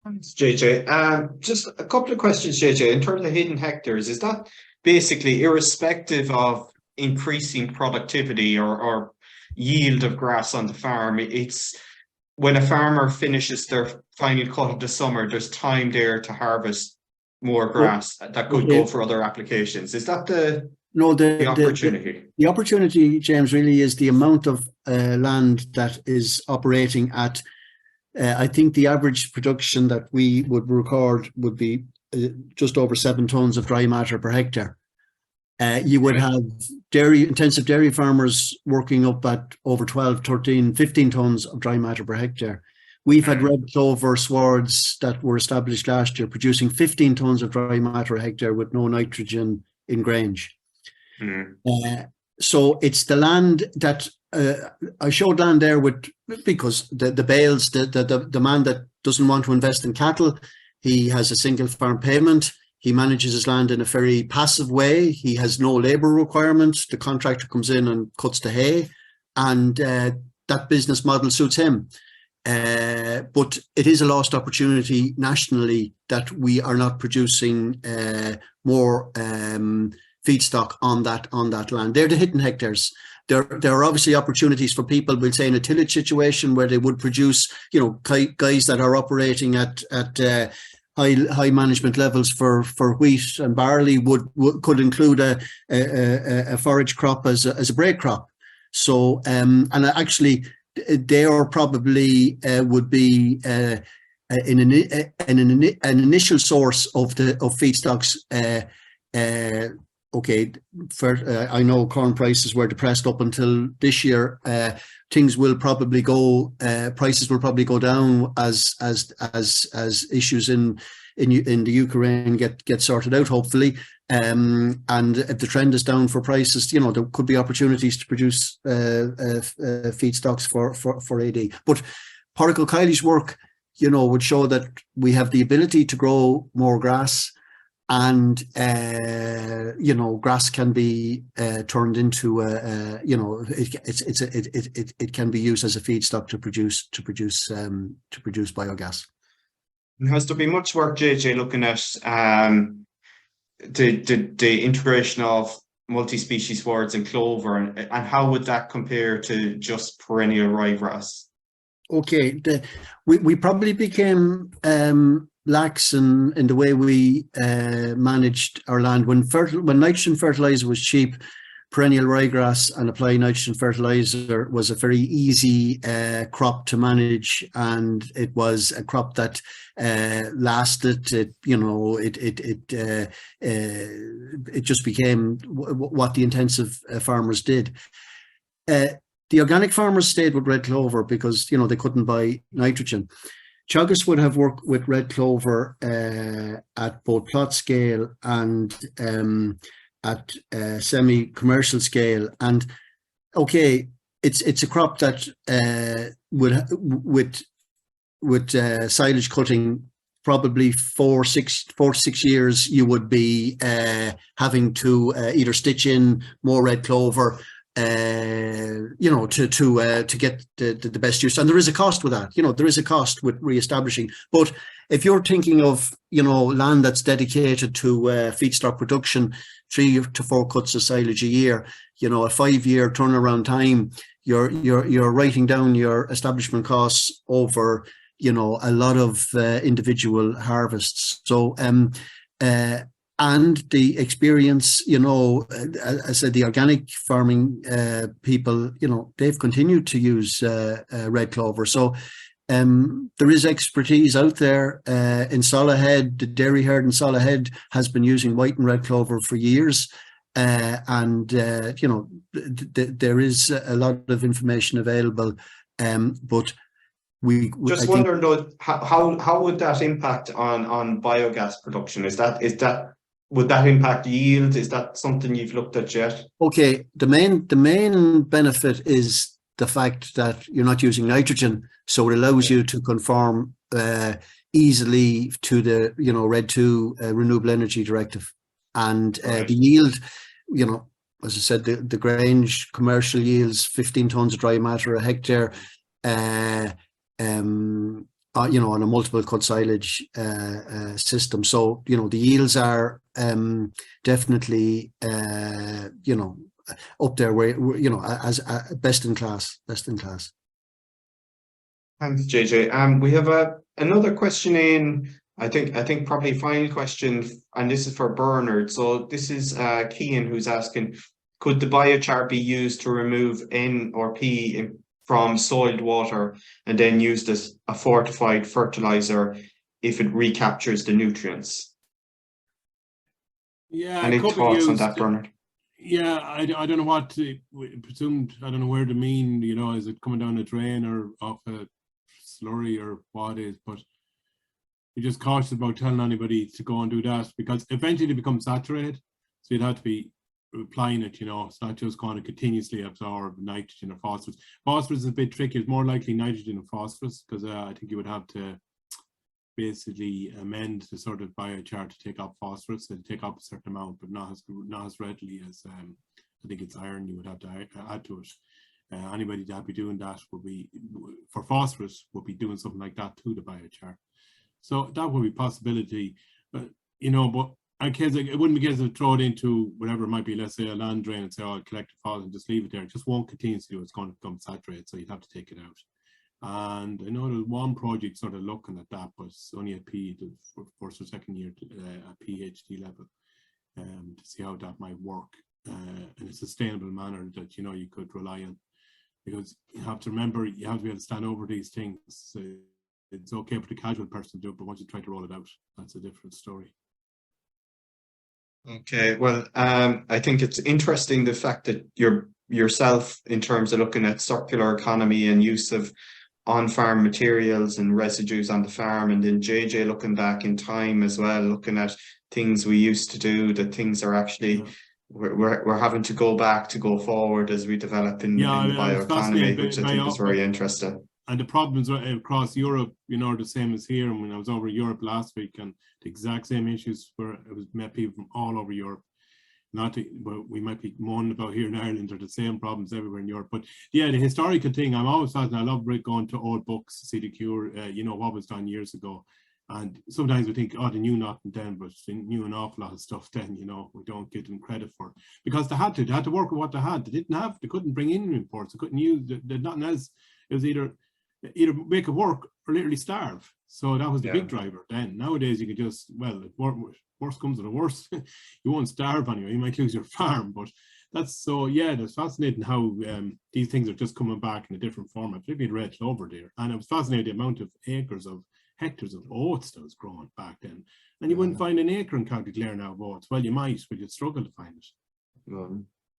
Thanks, JJ. Just a couple of questions, JJ. In terms of hidden hectares, is that basically irrespective of increasing productivity or yield of grass on the farm? It's when a farmer finishes their final cut of the summer, there's time there to harvest more Oh, grass that could go okay. for other applications. Is that the No, the opportunity? the opportunity, James, really is the amount of land that is operating at. I think the average production that we would record would be just over 7 tons of dry matter per hectare. You would Right. have intensive dairy farmers working up at over 12, 13, 15 tons of dry matter per hectare. We've had red clover swards that were established last year producing 15 tons of dry matter a hectare with no nitrogen in Grange. Mm. So it's the land that I showed land there with, because the bales, the man that doesn't want to invest in cattle, he has a single farm payment. He manages his land in a very passive way. He has no labour requirements. The contractor comes in and cuts the hay, and that business model suits him. But it is a lost opportunity nationally that we are not producing more feedstock on that land. They're the hidden hectares. There are obviously opportunities for people, we'll say, in a tillage situation where they would produce, guys that are operating at high management levels for wheat and barley could include a forage crop as a break crop. So and actually they are probably would be an initial source of feedstocks. Okay, I know corn prices were depressed up until this year. Things will probably prices will probably go down as issues in the Ukraine get sorted out, hopefully. And if the trend is down for prices, there could be opportunities to produce feedstocks for AD. But Pádraig Kiley's work, would show that we have the ability to grow more grass. And grass can be turned into it can be used as a feedstock to produce biogas. Has there been much work, JJ, looking at the integration of multi-species swards and clover, and how would that compare to just perennial ryegrass? Okay, we probably became lax in the way we managed our land. When nitrogen fertilizer was cheap, perennial ryegrass and applying nitrogen fertilizer was a very easy crop to manage, and it was a crop that lasted. It just became what the intensive farmers did. The organic farmers stayed with red clover because they couldn't buy nitrogen. Teagasc would have worked with red clover at both plot scale and at semi-commercial scale. And okay, it's a crop that with silage cutting, probably 4-6 years, you would be having to either stitch in more red clover, to get the best use. And there is a cost with that. There is a cost with re-establishing. But if you're thinking of land that's dedicated to feedstock production, 3 to 4 cuts of silage a year, a 5-year turnaround time, you're writing down your establishment costs over a lot of individual harvests. So and the experience, I said, the organic farming people, they've continued to use red clover. So there is expertise out there in Solohead. The dairy herd in Solohead has been using white and red clover for years. And there is a lot of information available. But Just wondering though, how would that impact on biogas production? Would that impact yield? Is that something you've looked at yet? Okay, the main benefit is the fact that you're not using nitrogen, so it allows you to conform easily to the RED II Renewable Energy Directive, and the yield, as I said, the Grange commercial yields 15 tons of dry matter a hectare. you know, on a multiple cut silage system. So, you know, the yields are definitely, you know, up there where, you know, as best in class. Thanks, JJ. We have another question in. I think probably final question, and this is for Bernard. So this is Kean who's asking, could the biochar be used to remove N or P from soiled water and then used as a fortified fertilizer if it recaptures the nutrients? Yeah, Any it could be thoughts on used. that, Bernard? Yeah, I don't know what to presumed. I don't know where to mean. You know, is it coming down a drain or off a slurry or what is? But you're just cautious about telling anybody to go and do that, because eventually it becomes saturated. So you'd have to be applying it. You know, it's not just going to continuously absorb nitrogen or phosphorus. Phosphorus is a bit tricky. It's more likely nitrogen and phosphorus, because I think you would have to basically amend the sort of biochar to take up phosphorus and take up a certain amount, but not as readily as I think it's iron you would have to add to it. Anybody that be doing that would be, for phosphorus, would be doing something like that to the biochar. So that would be a possibility, but you know, but in case it wouldn't be a case of throw it into whatever it might be, let's say a land drain, and say, oh, I'll collect the phosphorus and just leave it there. It just won't continuously do. It's going to become saturated, so you'd have to take it out. And I know there's one project sort of looking at that, but it's only a first or second year a PhD level, to see how that might work in a sustainable manner that, you know, you could rely on. Because you have to remember, you have to be able to stand over these things. It's okay for the casual person to do it, but once you try to roll it out, that's a different story. Okay, well, I think it's interesting the fact that yourself, in terms of looking at circular economy and use of on-farm materials and residues on the farm, and then JJ looking back in time as well, looking at things we used to do, that things are actually we're having to go back to go forward as we develop in the bioeconomy, which I think is very interesting. And the problems across Europe, you know, are the same as here. And when I was over Europe last week, and the exact same issues where it was met people from all over Europe. Not to, but we might be moaning about here in Ireland, are the same problems everywhere in Europe. But yeah, the historical thing, I'm always fascinated. I love going to old books to see the cure, you know, what was done years ago. And sometimes we think, oh, they knew nothing then, but they knew an awful lot of stuff then, you know, we don't give them credit for it. Because they had to work with what they had. They couldn't bring in imports, they couldn't use, nothing else. It was either make it work or literally starve. So that was the big driver then. Nowadays you could just, well, worst comes to the worst, you won't starve anyway, you might lose your farm. But that's so, yeah, that's fascinating how these things are just coming back in a different format, particularly red clover there. And it was fascinating the amount of hectares of oats that was growing back then. And you wouldn't find an acre in County Clare now of oats. Well, you might, but you'd struggle to find it.